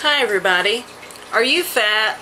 Hi everybody. Are you fat?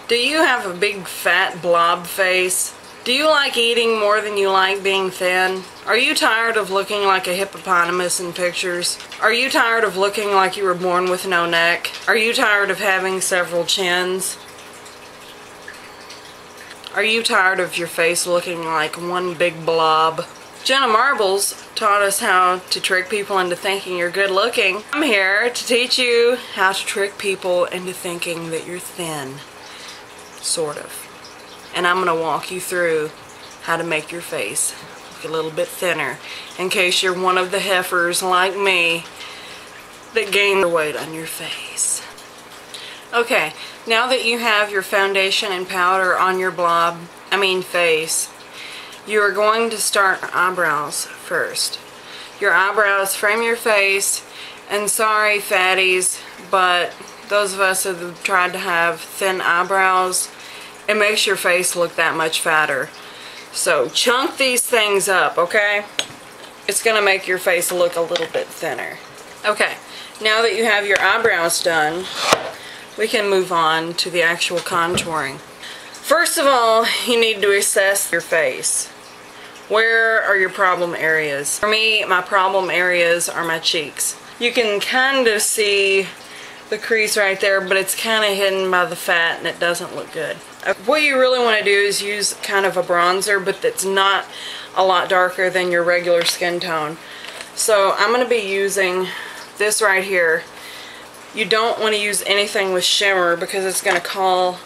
Do you have a big fat blob face? Do you like eating more than you like being thin? Are you tired of looking like a hippopotamus in pictures? Are you tired of looking like you were born with no neck? Are you tired of having several chins? Are you tired of your face looking like one big blob? Jenna Marbles taught us how to trick people into thinking you're good looking. I'm here to teach you how to trick people into thinking that you're thin. Sort of. And I'm going to walk you through how to make your face look a little bit thinner in case you're one of the heifers like me that gain weight on your face. Okay, now that you have your foundation and powder on your face, you are going to start eyebrows first. Your eyebrows frame your face, and sorry fatties, but those of us that have tried to have thin eyebrows, it makes your face look that much fatter. So chunk these things up, okay? It's gonna make your face look a little bit thinner. Okay, now that you have your eyebrows done, we can move on to the actual contouring. First of all, you need to assess your face. Where are your problem areas? For me, my problem areas are my cheeks. You can kind of see the crease right there, but it's kind of hidden by the fat and it doesn't look good. What you really want to do is use kind of a bronzer, but that's not a lot darker than your regular skin tone. So I'm going to be using this right here. You don't want to use anything with shimmer because it's going to call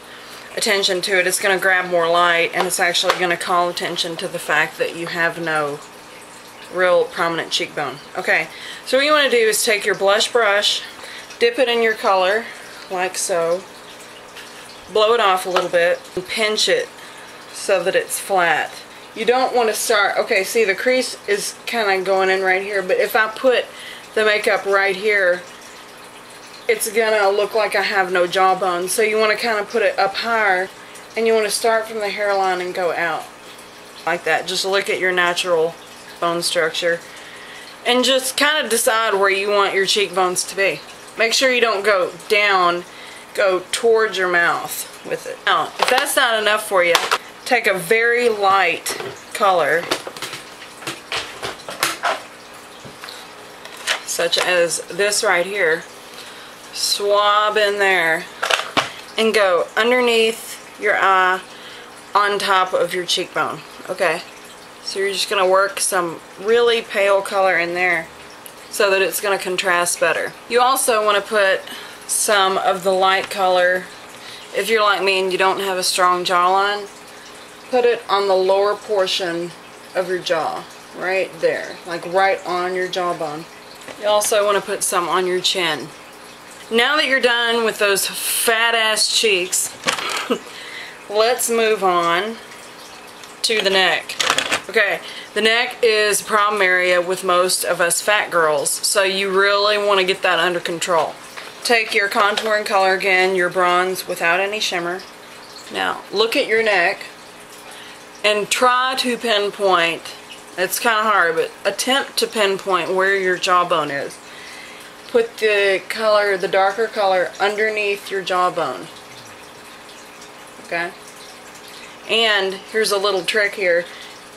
attention to it. It's going to grab more light, and it's actually going to call attention to the fact that you have no real prominent cheekbone. Okay, so what you want to do is take your blush brush, dip it in your color like so, blow it off a little bit, and pinch it so that it's flat. You don't want to start, okay, see the crease is kind of going in right here, but if I put the makeup right here, it's gonna look like I have no jawbone. So you want to kind of put it up higher, and you want to start from the hairline and go out like that. Just look at your natural bone structure and just kind of decide where you want your cheekbones to be. Make sure you don't go down, go towards your mouth with it. Now, if that's not enough for you, take a very light color such as this right here, swab in there and go underneath your eye on top of your cheekbone. Okay, so you're just going to work some really pale color in there so that it's going to contrast better. You also want to put some of the light color, if you're like me and you don't have a strong jawline, put it on the lower portion of your jaw, right there, like right on your jawbone. You also want to put some on your chin. Now that you're done with those fat ass cheeks, let's move on to the neck. Okay, the neck is a problem area with most of us fat girls, so you really want to get that under control. Take your contouring color again, your bronze without any shimmer. Now look at your neck and try to pinpoint, it's kind of hard, but attempt to pinpoint where your jawbone is. Put the color, the darker color, underneath your jawbone. Okay? And here's a little trick here.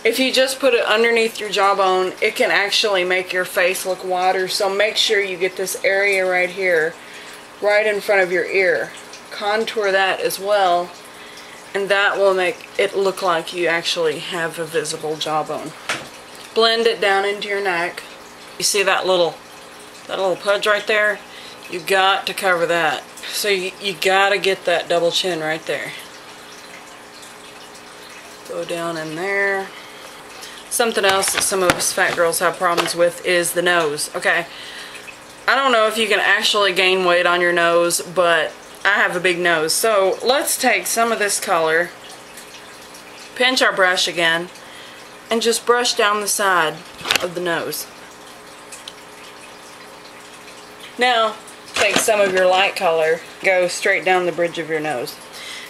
If you just put it underneath your jawbone, it can actually make your face look wider. So make sure you get this area right here, right in front of your ear. Contour that as well, and that will make it look like you actually have a visible jawbone. Blend it down into your neck. You see that little pudge right there? You got to cover that. So you gotta get that double chin right there. Go down in there. Something else that some of us fat girls have problems with is the nose. Okay, I don't know if you can actually gain weight on your nose, but I have a big nose. So let's take some of this color, pinch our brush again, and just brush down the side of the nose. Now, take some of your light color, go straight down the bridge of your nose.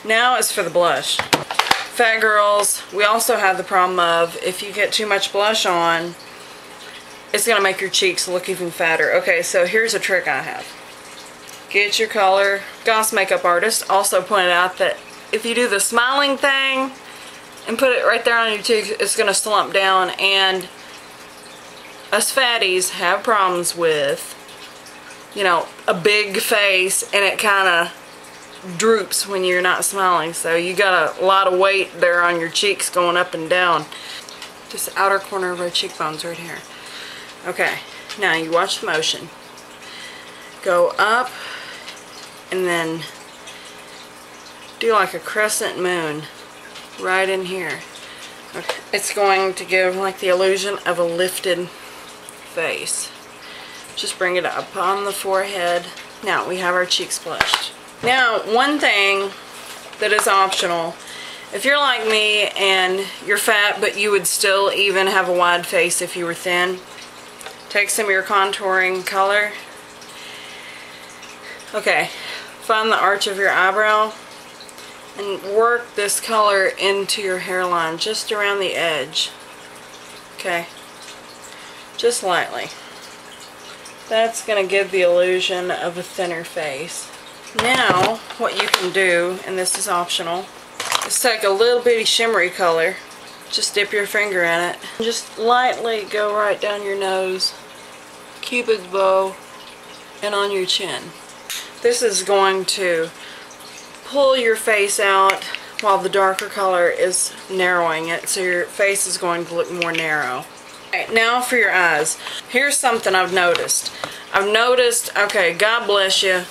Now is for the blush. Fat girls, we also have the problem of if you get too much blush on, it's going to make your cheeks look even fatter. Okay, so here's a trick I have. get your color. Goss makeup artist also pointed out that if you do the smiling thing and put it right there on your cheek, it's going to slump down, and us fatties have problems with, you know, a big face and it kind of droops when you're not smiling. So you got a lot of weight there on your cheeks going up and down. Just the outer corner of our cheekbones right here. Okay, now you watch the motion. Go up and then do like a crescent moon right in here. Okay. It's going to give like the illusion of a lifted face. Just bring it up on the forehead. Now we have our cheeks blushed. Now, one thing that is optional, if you're like me and you're fat but you would still even have a wide face if you were thin, take some of your contouring color. Okay, find the arch of your eyebrow and work this color into your hairline, just around the edge. Okay, just lightly. That's going to give the illusion of a thinner face. Now, what you can do, and this is optional, is take a little bitty shimmery color, just dip your finger in it, and just lightly go right down your nose, cupid's bow, and on your chin. This is going to pull your face out while the darker color is narrowing it, so your face is going to look more narrow. Okay, now for your eyes. Here's something I've noticed. Okay, God bless you,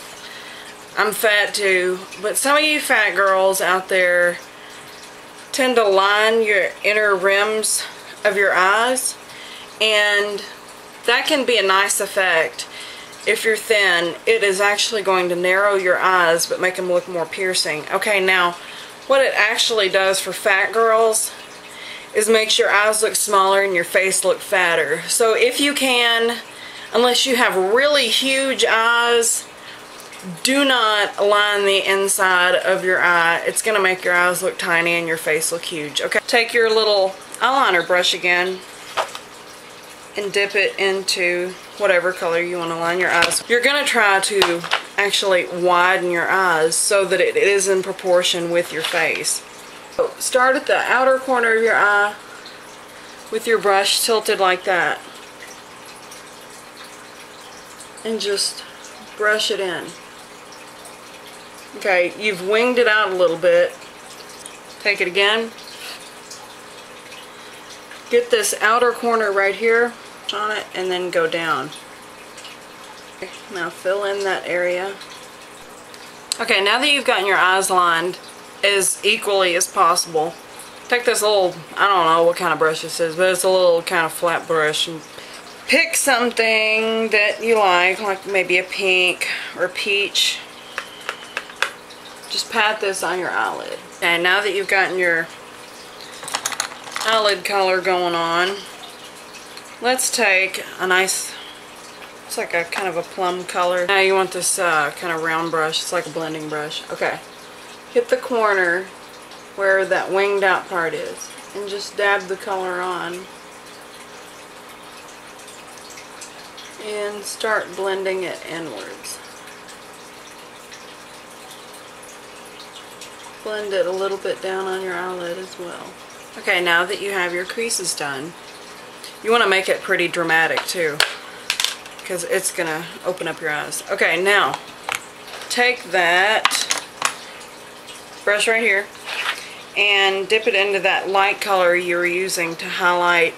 I'm fat too, but some of you fat girls out there tend to line your inner rims of your eyes, and that can be a nice effect. If you're thin, it is actually going to narrow your eyes but make them look more piercing. Okay, now what it actually does for fat girls is makes your eyes look smaller and your face look fatter. So if you can, unless you have really huge eyes, do not line the inside of your eye. It's going to make your eyes look tiny and your face look huge. Okay, take your little eyeliner brush again and dip it into whatever color you want to line your eyes. You're going to try to actually widen your eyes so that it is in proportion with your face. So start at the outer corner of your eye with your brush tilted like that, and just brush it in. Okay, you've winged it out a little bit. Take it again. Get this outer corner right here on it and then go down. Okay, now fill in that area. Okay, now that you've gotten your eyes lined as equally as possible, take this little, I don't know what kind of brush this is, but it's a little kind of flat brush, and pick something that you like maybe a pink or peach. Just pat this on your eyelid. And now that you've gotten your eyelid color going on, let's take a nice, it's like a kind of a plum color. Now you want this kind of round brush. It's like a blending brush. Okay. Hit the corner where that winged out part is and just dab the color on and start blending it inwards. Blend it a little bit down on your eyelid as well. Okay, now that you have your creases done, you want to make it pretty dramatic too, because it's going to open up your eyes. Okay, now take that brush right here and dip it into that light color you were using to highlight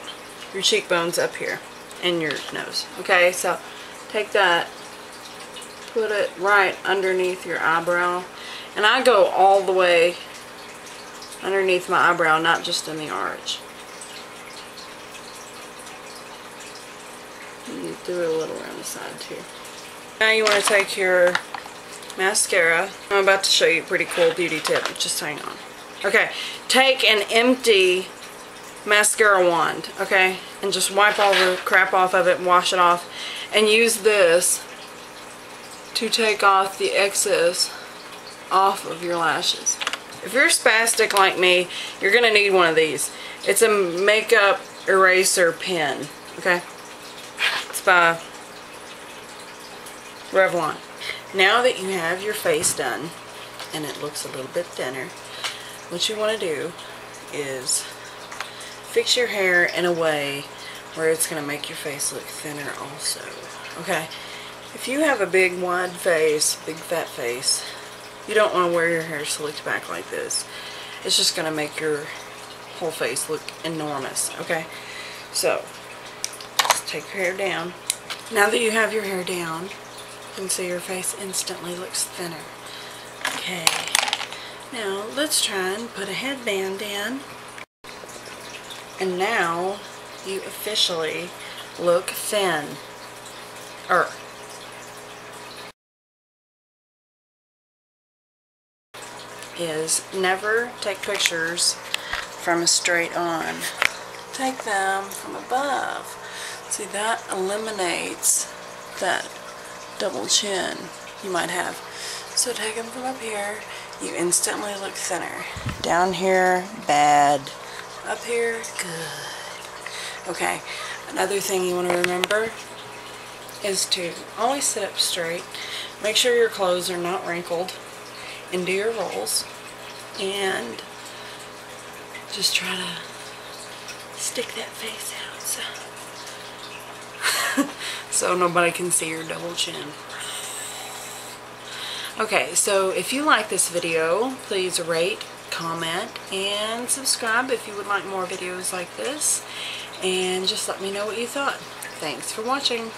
your cheekbones up here and your nose. Okay, so take that, put it right underneath your eyebrow, and I go all the way underneath my eyebrow, not just in the arch. You do it a little around the side too. Now you want to take your mascara. I'm about to show you a pretty cool beauty tip. Just hang on. Okay, take an empty mascara wand, okay, and just wipe all the crap off of it and wash it off, and use this to take off the excess off of your lashes. If you're spastic like me, you're gonna need one of these. It's a makeup eraser pen, okay? It's by Revlon. Now that you have your face done and it looks a little bit thinner, what you want to do is fix your hair in a way where it's going to make your face look thinner also. Okay? If you have a big wide face, big fat face, you don't want to wear your hair slicked back like this. It's just going to make your whole face look enormous. Okay? So, just take your hair down. Now that you have your hair down, you can see your face instantly looks thinner. Okay. Now, let's try and put a headband in. And now, you officially look thin. Is never take pictures from a straight on. Take them from above. See, that eliminates that double chin you might have. So take them from up here. You instantly look thinner. Down here, bad. Up here, good. Okay, another thing you want to remember is to always sit up straight. Make sure your clothes are not wrinkled. And do your rolls. And just try to stick that face out so nobody can see your double chin. Okay, so if you like this video, please rate, comment, and subscribe if you would like more videos like this. And just let me know what you thought. Thanks for watching.